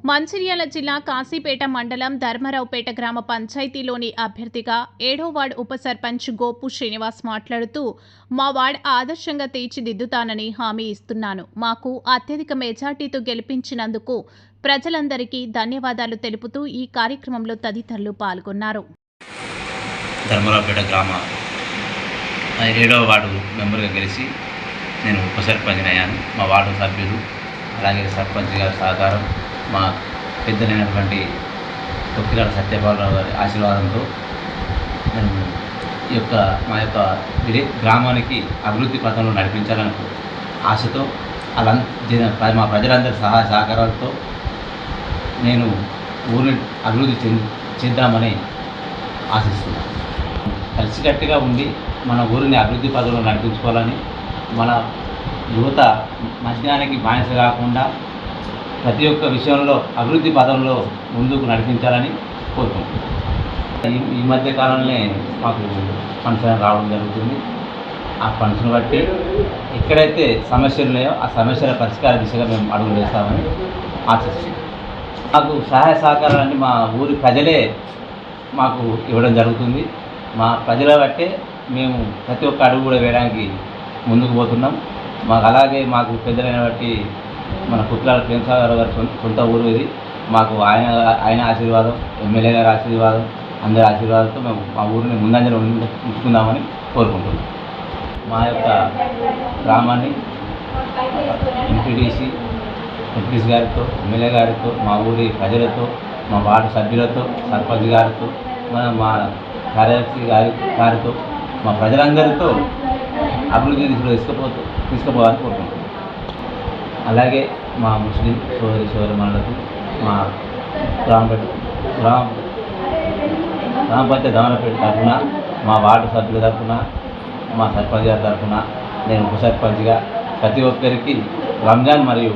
మంచిర్యాల జిల్లా కాశీపేట మండలం ధర్మరావుపేట గ్రామ పంచాయతీలోని అభ్యర్థిగా 7వ వార్డు ఉప సర్పంచ్ గోపు శ్రీనివాస్ మాట్లాడుతూ, మా వార్డ్ ఆదర్శంగా తీర్చిదిద్దుతానని హామీ ఇస్తున్నాను. మాకు అత్యధిక మెజార్టీతో గెలిపించినందుకు ప్రజలందరికీ ధన్యవాదాలు తెలుపుతూ ఈ కార్యక్రమంలో తదితరులు పాల్గొన్నారు. ధర్మరావుపేట గ్రామ 7వ వార్డు మెంబర్గా గెలిచి నేను ఉప సర్పంచ్ అయ్యాను. మా వార్డు సభ్యులు అలాగే సర్పంచ్ గారి సహకారం, మా పెద్దలైనటువంటి కొక్కిరాల సత్యపాలరావు గారి ఆశీర్వాదంతో నేను మా యొక్క గ్రామానికి అభివృద్ధి పథంలో నడిపించాలని ఆశతో మా ప్రజలందరి సహాయ సహకారాలతో నేను ఊరిని అభివృద్ధి చేద్దామని ఆశిస్తున్నాను. కలిసికట్టుగా ఉండి మన ఊరిని అభివృద్ధి పథంలో నడిపించుకోవాలని, మన యువత మద్యానికి బానిస కాకుండా ప్రతి ఒక్క విషయంలో అభివృద్ధి పదంలో ముందుకు నడిపించాలని కోరుకుంటున్నాం. ఈ మధ్య కాలంలోనే మాకు ఫంక్షన్ రావడం జరుగుతుంది. ఆ ఫంక్షన్ బట్టి ఎక్కడైతే సమస్యలు ఉన్నాయో ఆ సమస్యల పరిష్కార దిశగా మేము అడుగులు వేస్తామని ఆశిస్తున్నాం. మాకు సహాయ సహకారాలన్నీ మా ఊరి ప్రజలే మాకు ఇవ్వడం జరుగుతుంది. మా ప్రజల బట్టే మేము ప్రతి ఒక్క అడుగు కూడా వేయడానికి ముందుకు పోతున్నాం. అలాగే మాకు పెద్దలైన బట్టి మన కుట్రాల ప్రేమసాగర్ గారి సొంత ఊరు ఇది. మాకు ఆయన ఆశీర్వాదం, ఎమ్మెల్యే గారి ఆశీర్వాదం, అందరి ఆశీర్వాదంతో మేము మా ఊరిని ముందంజలో ఉంచుకుందామని కోరుకుంటున్నాం. మా యొక్క గ్రామాన్ని ఎంపీటీసీ గారితో, ఎమ్మెల్యే గారితో, మా ఊరి ప్రజలతో, మా వార్డు సభ్యులతో, సర్పంచ్ గారితో, మా కార్యదర్శి గారితో, మా ప్రజలందరితో అభివృద్ధి దిశలో తీసుకుపోవాలని కోరుకుంటున్నాం. అలాగే మా ముస్లిం సోదరిమణులకు, మా గ్రామ పంచాయతీ ధర్మరావుపేట తరఫున, మా వార్డు సభ్యుల తరఫున, మా సర్పంచ్ గారి తరఫున నేను ఉప సర్పంచ్గా ప్రతి ఒక్కరికి రంజాన్ మరియు